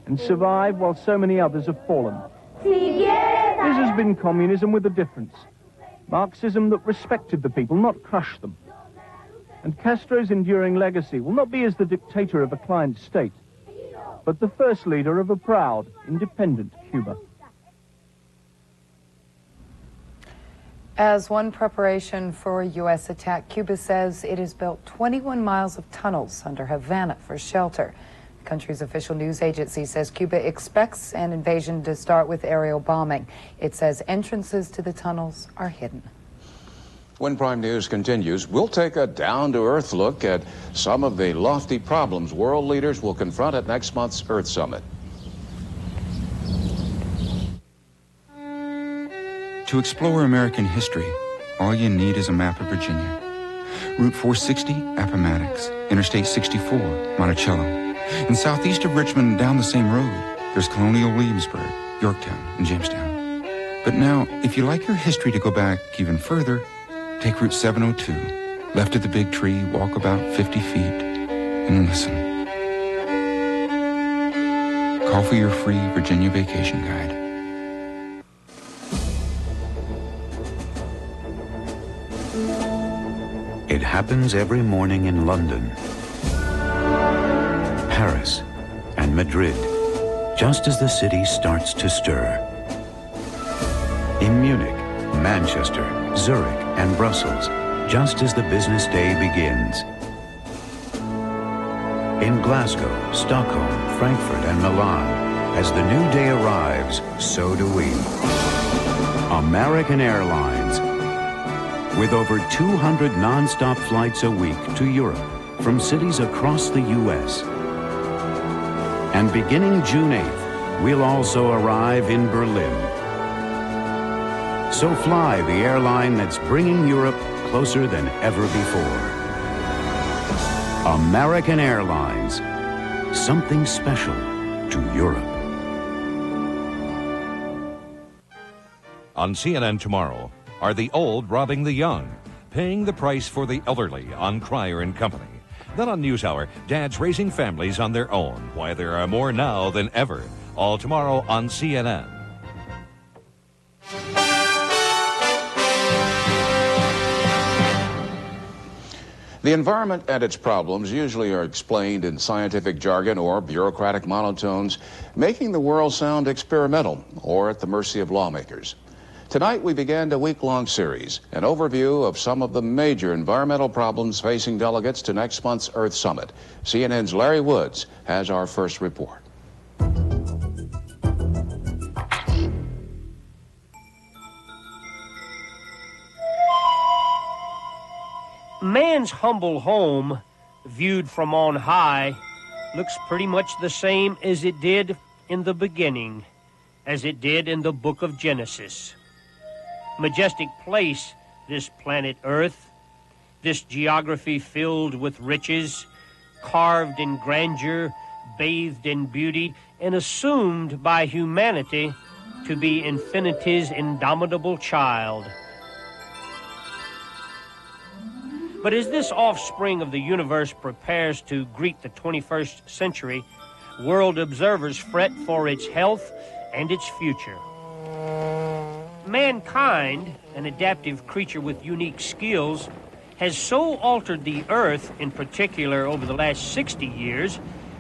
and survive while so many others have fallen. This has been communism with a difference. Marxism that respected the people, not crushed them. And Castro's enduring legacy will not be as the dictator of a client state, but the first leader of a proud, independent Cuba. As one preparation for a U.S. attack, Cuba says it has built 21 miles of tunnels under Havana for shelter. The country's official news agency says Cuba expects an invasion to start with aerial bombing. It says entrances to the tunnels are hidden. When Prime News continues, we'll take a down-to-earth look at some of the lofty problems world leaders will confront at next month's Earth Summit. To explore American history, all you need is a map of Virginia. Route 460, Appomattox. Interstate 64, Monticello. And southeast of Richmond, down the same road, there's Colonial Williamsburg, Yorktown, and Jamestown. But now, if you like your history to go back even further, take Route 702, left of the big tree, walk about 50 feet, and listen. Call for your free Virginia Vacation Guide. It happens every morning in London, Paris, and Madrid, just as the city starts to stir. In Munich, Manchester, Zurich, and Brussels, just as the business day begins. In Glasgow, Stockholm, Frankfurt, and Milan, as the new day arrives, so do we. American Airlines, with over 200 non-stop flights a week to Europe from cities across the U.S. And beginning June 8th, we'll also arrive in Berlin. So fly the airline that's bringing Europe closer than ever before. American Airlines, something special to Europe. On CNN tomorrow, are the old robbing the young, paying the price for the elderly on Cryer and Company? Then on NewsHour, dads raising families on their own, why there are more now than ever. All tomorrow on CNN. The environment and its problems usually are explained in scientific jargon or bureaucratic monotones, making the world sound experimental or at the mercy of lawmakers. Tonight we began a week-long series, an overview of some of the major environmental problems facing delegates to next month's Earth Summit. CNN's Larry Woods has our first report. Man's humble home, viewed from on high, looks pretty much the same as it did in the beginning, as it did in the book of Genesis. Majestic place, this planet Earth, this geography filled with riches, carved in grandeur, bathed in beauty, and assumed by humanity to be infinity's indomitable child. But as this offspring of the universe prepares to greet the 21st century, world observers fret for its health and its future. Mankind, an adaptive creature with unique skills, has so altered the Earth, in particular over the last 60 years,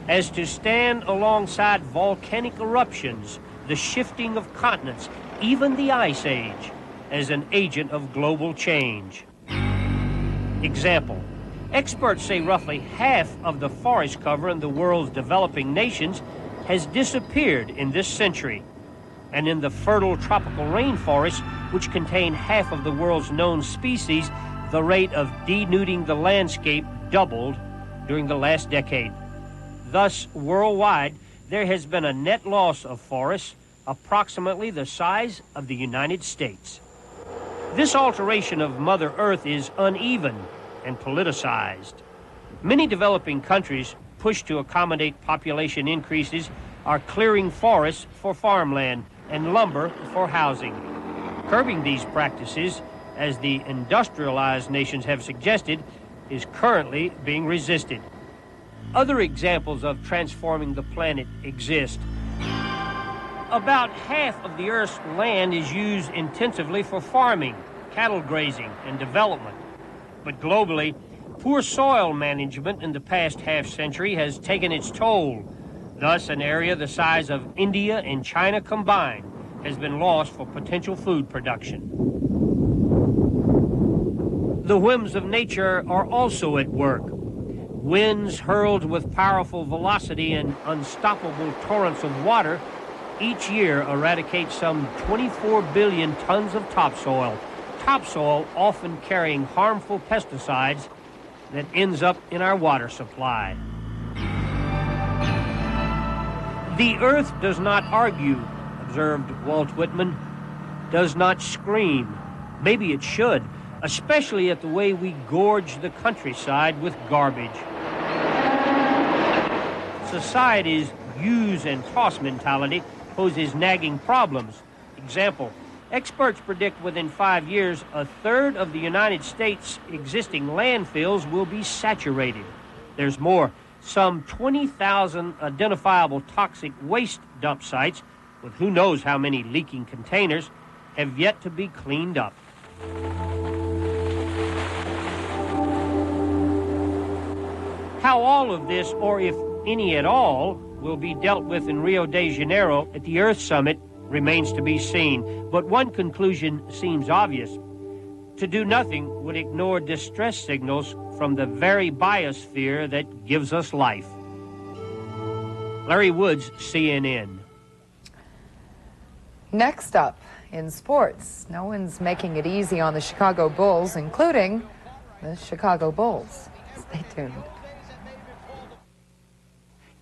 as to stand alongside volcanic eruptions, the shifting of continents, even the Ice Age, as an agent of global change. Example, experts say roughly half of the forest cover in the world's developing nations has disappeared in this century. And in the fertile tropical rainforests, which contain half of the world's known species, the rate of denuding the landscape doubled during the last decade. Thus, worldwide, there has been a net loss of forests, approximately the size of the United States. This alteration of Mother Earth is uneven and politicized. Many developing countries, pushed to accommodate population increases, are clearing forests for farmland and lumber for housing. Curbing these practices, as the industrialized nations have suggested, is currently being resisted. Other examples of transforming the planet exist. About half of the Earth's land is used intensively for farming, cattle grazing, and development. But globally, poor soil management in the past half-century has taken its toll. Thus, an area the size of India and China combined has been lost for potential food production. The whims of nature are also at work. Winds hurled with powerful velocity and unstoppable torrents of water each year eradicate some 24 billion tons of topsoil often carrying harmful pesticides that ends up in our water supply. The earth does not argue, observed Walt Whitman, does not scream. Maybe it should, especially at the way we gorge the countryside with garbage. Society's use and toss mentality poses nagging problems. Example, experts predict within 5 years, a third of the United States' existing landfills will be saturated. There's more. Some 20,000 identifiable toxic waste dump sites, with who knows how many leaking containers, have yet to be cleaned up. How all of this, or if any at all, will be dealt with in Rio de Janeiro at the Earth Summit remains to be seen. But one conclusion seems obvious. To do nothing would ignore distress signals from the very biosphere that gives us life. Larry Woods, CNN. Next up, in sports, no one's making it easy on the Chicago Bulls, including the Chicago Bulls. Stay tuned.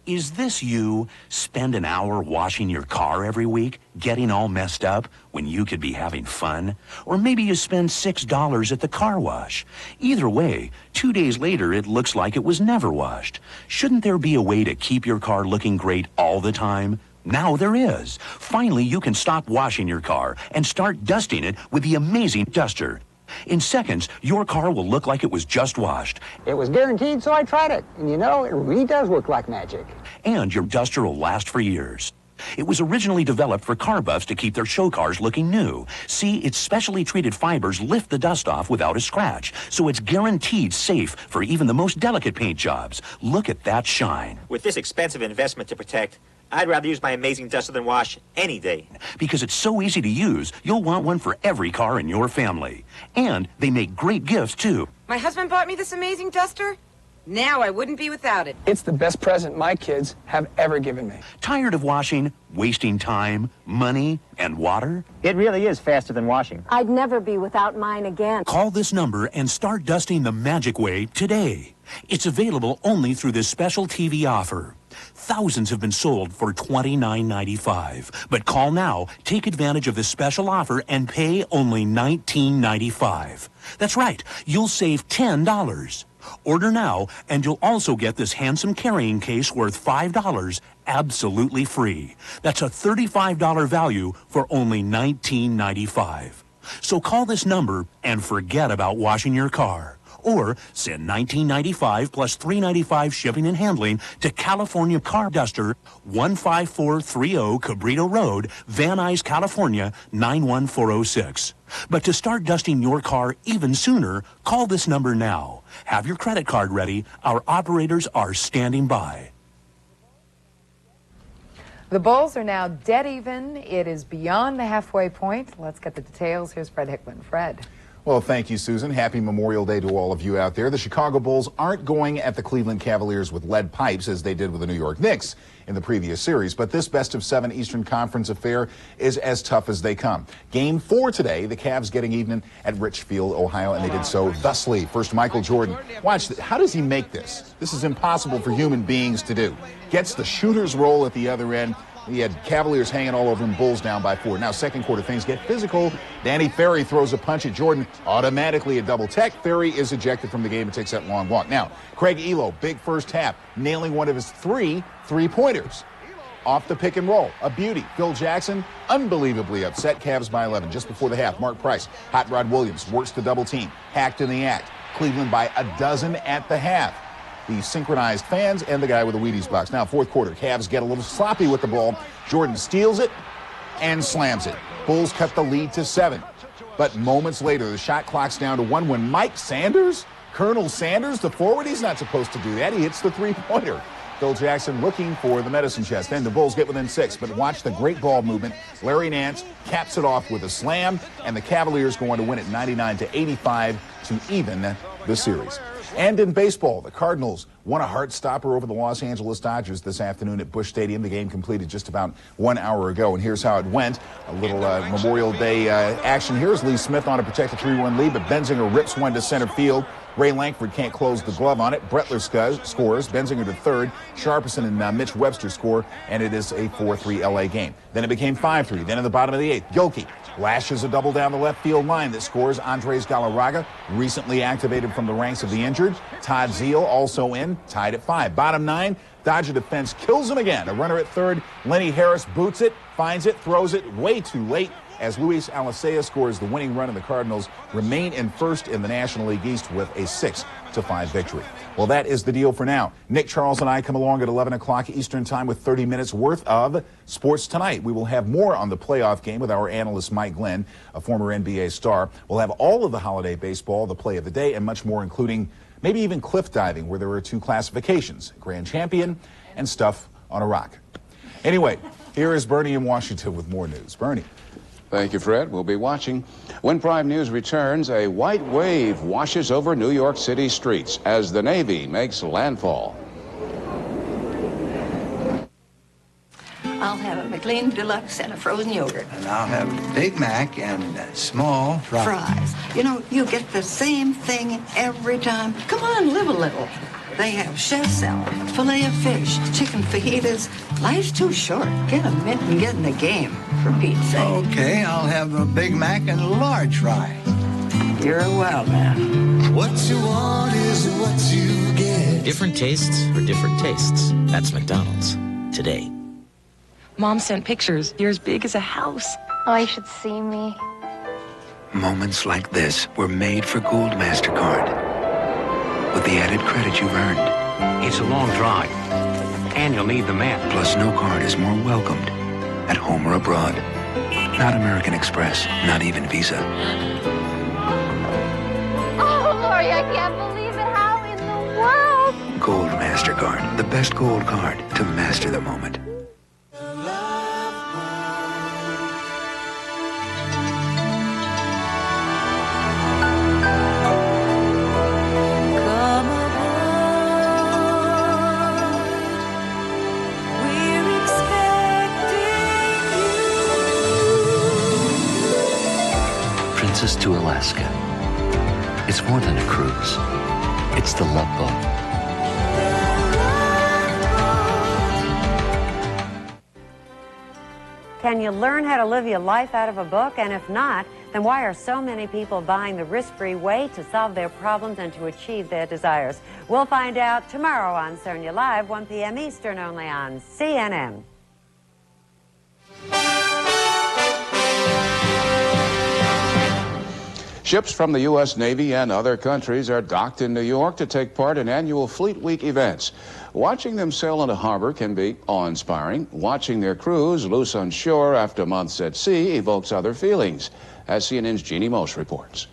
Is this you? Spend an hour washing your car every week, getting all messed up when you could be having fun? Or maybe you spend $6 at the car wash. Either way, 2 days later it looks like it was never washed. Shouldn't there be a way to keep your car looking great all the time? Now there is. Finally, you can stop washing your car and start dusting it with the amazing duster. In seconds, your car will look like it was just washed. It was guaranteed, so I tried it. And you know, it really does work like magic. And your duster will last for years. It was originally developed for car buffs to keep their show cars looking new. See, its specially treated fibers lift the dust off without a scratch, so it's guaranteed safe for even the most delicate paint jobs. Look at that shine. With this expensive investment to protect, I'd rather use my amazing duster than wash any day. Because it's so easy to use, you'll want one for every car in your family. And they make great gifts, too. My husband bought me this amazing duster. Now I wouldn't be without it. It's the best present my kids have ever given me. Tired of washing, wasting time, money, and water? It really is faster than washing. I'd never be without mine again. Call this number and start dusting the magic way today. It's available only through this special TV offer. Thousands have been sold for $29.95. But call now, take advantage of this special offer, and pay only $19.95. That's right, you'll save $10. Order now, and you'll also get this handsome carrying case worth $5 absolutely free. That's a $35 value for only $19.95. So call this number and forget about washing your car. Or send $19.95 plus $3.95 shipping and handling to California Car Duster, 15430 Cabrito Road, Van Nuys, California, 91406. But to start dusting your car even sooner, call this number now. Have your credit card ready. Our operators are standing by. The Bulls are now dead even. It is beyond the halfway point. Let's get the details. Here's Fred Hickman. Fred. Well, thank you, Susan. Happy Memorial Day to all of you out there. The Chicago Bulls aren't going at the Cleveland Cavaliers with lead pipes as they did with the New York Knicks in the previous series. But this best-of-7 Eastern Conference affair is as tough as they come. Game 4 today, the Cavs getting even at Richfield, Ohio, and they did so thusly. First, Michael Jordan. Watch, how does he make this? This is impossible for human beings to do. Gets the shooter's roll at the other end, He had Cavaliers hanging all over him, Bulls down by 4. Now, second quarter, things get physical. Danny Ferry throws a punch at Jordan, automatically a double tech. Ferry is ejected from the game and takes that long walk. Now, Craig Elo, big first half, nailing one of his 3 three-pointers. Off the pick and roll, a beauty. Phil Jackson, unbelievably upset. Cavs by 11. Just before the half, Mark Price, Hot Rod Williams works the double team. Hacked in the act. Cleveland by 12 at the half. The synchronized fans and the guy with the Wheaties box. Now, fourth quarter, Cavs get a little sloppy with the ball. Jordan steals it and slams it. Bulls cut the lead to 7. But moments later, the shot clock's down to 1 when Mike Sanders, Colonel Sanders, the forward, he's not supposed to do that. He hits the three-pointer. Phil Jackson looking for the medicine chest. Then the Bulls get within 6, but watch the great ball movement. Larry Nance caps it off with a slam, and the Cavaliers go on to win it 99-85 to even the series. And in baseball, the Cardinals won a heart-stopper over the Los Angeles Dodgers this afternoon at Busch Stadium. The game completed just about 1 hour ago, and here's how it went. A little Memorial Day action here as Lee Smith on a protected 3-1 lead, but Benzinger rips one to center field. Ray Lankford can't close the glove on it. Brettler scores. Benzinger to third. Sharpison and Mitch Webster score, and it is a 4-3 LA game. Then it became 5-3. Then in the bottom of the 8th, Gilkey lashes a double down the left field line that scores. Andres Galarraga, recently activated from the ranks of the injured. Todd Zeal also in, tied at 5. Bottom 9, Dodger defense kills him again. A runner at third. Lenny Harris boots it, finds it, throws it way too late as Luis Alicea scores the winning run, and the Cardinals remain in first in the National League East with a 6-5 victory. Well, that is the deal for now. Nick Charles and I come along at 11 o'clock Eastern Time with 30 minutes worth of Sports Tonight. We will have more on the playoff game with our analyst Mike Glenn, a former NBA star. We'll have all of the holiday baseball, the play of the day, and much more, including maybe even cliff diving, where there are 2 classifications, Grand Champion and stuff on a rock. Anyway, here is Bernie in Washington with more news. Bernie. Thank you, Fred. We'll be watching. When Prime News returns, a white wave washes over New York City streets as the Navy makes landfall. I'll have a McLean Deluxe and a frozen yogurt. And I'll have a Big Mac and small fries. You know, you get the same thing every time. Come on, live a little. They have chef salad, filet of fish, chicken fajitas. Life's too short. Get a mint and get in the game, for Pete's sake. Okay, I'll have a Big Mac and a large fry. You're a wild man. What you want is what you get. Different tastes for different tastes. That's McDonald's today. Mom sent pictures. You're as big as a house. Oh, you should see me. Moments like this were made for Gold MasterCard. With the added credit you've earned. It's a long drive, and you'll need the map. Plus, no card is more welcomed at home or abroad. Not American Express, not even Visa. Oh, Lori, I can't believe it. How in the world? Gold MasterCard, the best gold card to master the moment. To Alaska. It's more than a cruise. It's the Love Boat. Can you learn how to live your life out of a book? And if not, then why are so many people buying the risk-free way to solve their problems and to achieve their desires? We'll find out tomorrow on Cernia Live, 1 p.m. Eastern, only on CNN. Ships from the U.S. Navy and other countries are docked in New York to take part in annual Fleet Week events. Watching them sail into harbor can be awe-inspiring. Watching their crews loose on shore after months at sea evokes other feelings, as CNN's Jeannie Mose reports.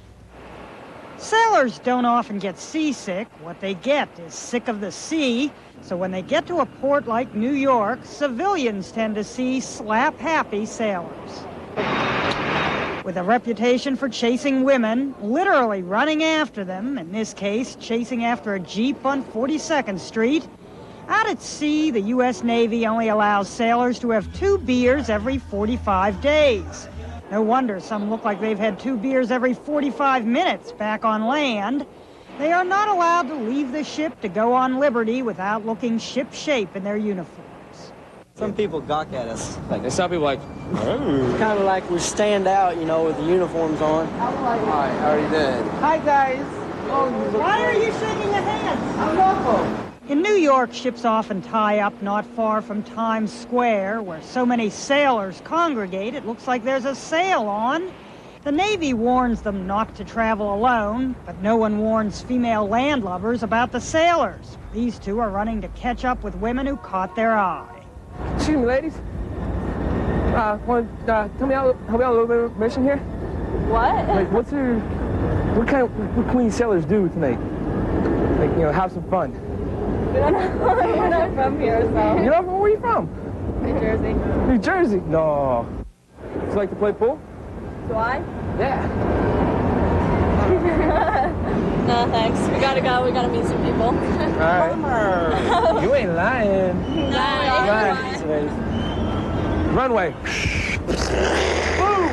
Sailors don't often get seasick. What they get is sick of the sea. So when they get to a port like New York, civilians tend to see slap-happy sailors. With a reputation for chasing women, literally running after them, in this case, chasing after a Jeep on 42nd Street. Out at sea, the U.S. Navy only allows sailors to have 2 beers every 45 days. No wonder some look like they've had 2 beers every 45 minutes back on land. They are not allowed to leave the ship to go on liberty without looking ship-shape in their uniforms. Some people gawk at us. And some people like, It's kind of like we stand out, you know, with the uniforms on. Hi, how are you doing? Hi, guys. Why are you shaking your hands? I'm local. In New York, ships often tie up not far from Times Square, where so many sailors congregate, it looks like there's a sale on. The Navy warns them not to travel alone, but no one warns female landlubbers about the sailors. These two are running to catch up with women who caught their eye. Excuse me, ladies. Tell me help me out a little bit of information here. What? Like, what can we sailors do tonight? Like, you know, have some fun. We don't know. We're not from here, so. You know, where are you from? New Jersey. New Jersey? No. Would you like to play pool? Do I? Yeah. No, thanks. We gotta go. We gotta meet some people. All right. You ain't lying. No, I'm lying. Runway. Boom!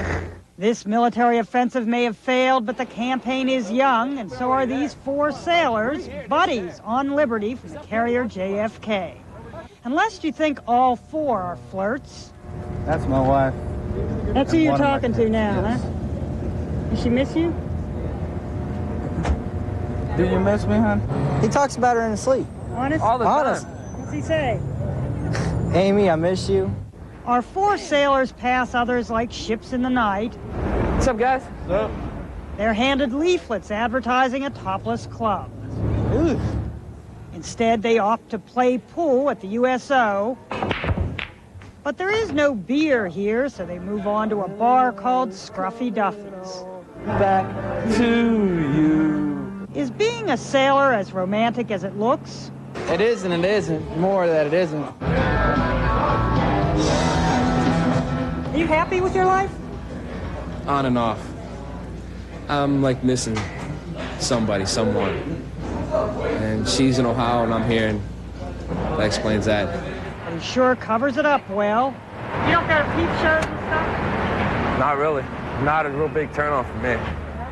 This military offensive may have failed, but the campaign is young, and so are these four sailors, buddies on liberty from the carrier JFK. Unless you think all four are flirts. That's my wife. That's who you're talking to now, huh? Does she miss you? Do you miss me, hon? He talks about her in his sleep. Honest? All the time. Honest. What's he say? Amy, I miss you. Our four sailors pass others like ships in the night. What's up, guys? What's up? They're handed leaflets advertising a topless club. Ooh. Instead, they opt to play pool at the USO. But there is no beer here, so they move on to a bar called Scruffy Duffy's. Back to you. Is being a sailor as romantic as it looks? It is and it isn't. More that it isn't. Are you happy with your life? On and off. I'm like missing somebody, someone. And she's in Ohio and I'm here, and that explains that. But he sure covers it up well. You don't got peep shows and stuff? Not really. Not a real big turnoff for me.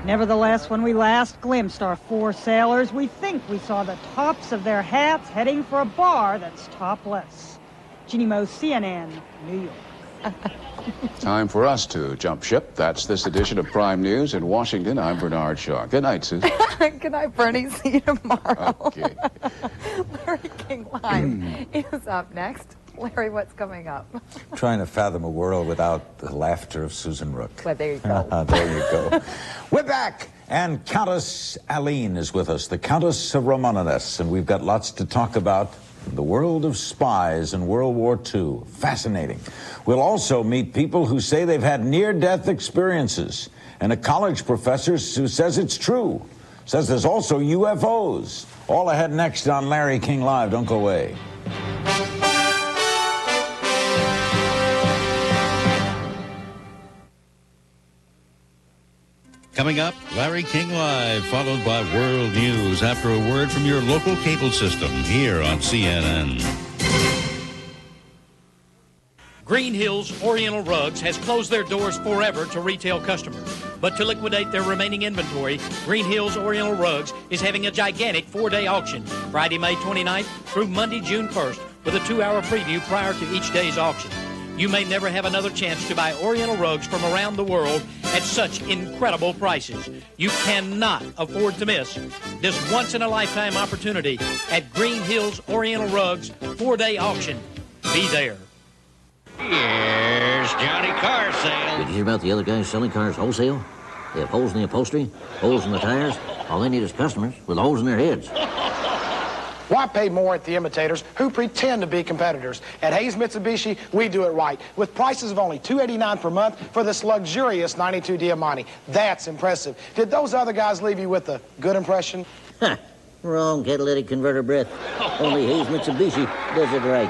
Nevertheless, when we last glimpsed our four sailors, we think we saw the tops of their hats heading for a bar that's topless. Jeannie Moe, CNN, New York. Time for us to jump ship. That's this edition of Prime News. In Washington, I'm Bernard Shaw. Good night, Susan. Good night, Bernie. See you tomorrow. Okay. Larry King Live is up next. Larry, what's coming up? Trying to fathom a world without the laughter of Susan Rook. Well, there you go. There you go. We're back, and Countess Aline is with us, the Countess of Romanowitz, and we've got lots to talk about. The world of spies in World War II. Fascinating. We'll also meet people who say they've had near-death experiences, and a college professor who says it's true. Says there's also UFOs. All ahead next on Larry King Live. Don't go away. Coming up, Larry King Live, followed by World News after a word from your local cable system here on CNN. Green Hills Oriental Rugs has closed their doors forever to retail customers. But to liquidate their remaining inventory, Green Hills Oriental Rugs is having a gigantic 4-day auction, Friday, May 29th through Monday, June 1st, with a 2-hour preview prior to each day's auction. You may never have another chance to buy Oriental rugs from around the world at such incredible prices. You cannot afford to miss this once-in-a-lifetime opportunity at Green Hills Oriental Rugs 4-day auction. Be there. Here's Johnny Carr sale. Did you hear about the other guys selling cars wholesale? They have holes in the upholstery, holes in the tires. All they need is customers with holes in their heads. Why pay more at the imitators who pretend to be competitors? At Hayes Mitsubishi, we do it right, with prices of only $289 per month for this luxurious 92 Diamante. That's impressive. Did those other guys leave you with a good impression? Ha! Wrong catalytic converter breath. Only Hayes Mitsubishi does it right.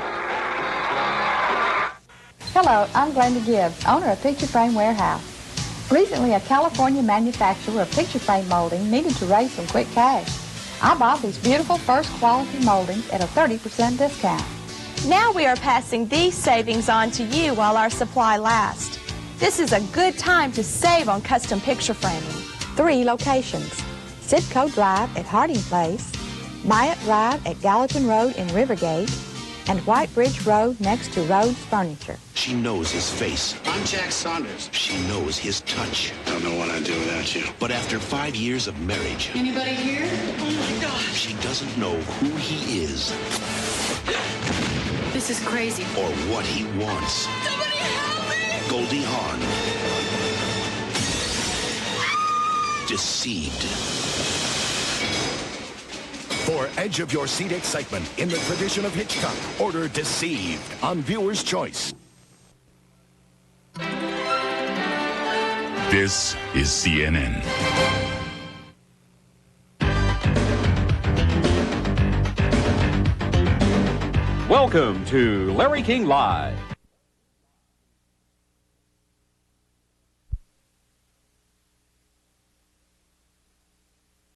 Hello, I'm Glenda Gibbs, owner of Picture Frame Warehouse. Recently, a California manufacturer of picture frame molding needed to raise some quick cash. I bought these beautiful first-quality moldings at a 30% discount. Now we are passing these savings on to you while our supply lasts. This is a good time to save on custom picture framing. 3 locations: Sitco Drive at Harding Place, Myatt Drive at Gallatin Road in Rivergate, and White Bridge Road next to Rhodes Furniture. She knows his face. I'm Jack Saunders. She knows his touch. Don't know what I'd do without you. But after 5 years of marriage, Anybody here? Oh my gosh. she doesn't know who he is This is crazy. or what he wants. Somebody help me! Goldie Hawn. Deceived. For edge of your seat excitement in the tradition of Hitchcock, order Deceived on Viewer's Choice. This is CNN. Welcome to Larry King Live.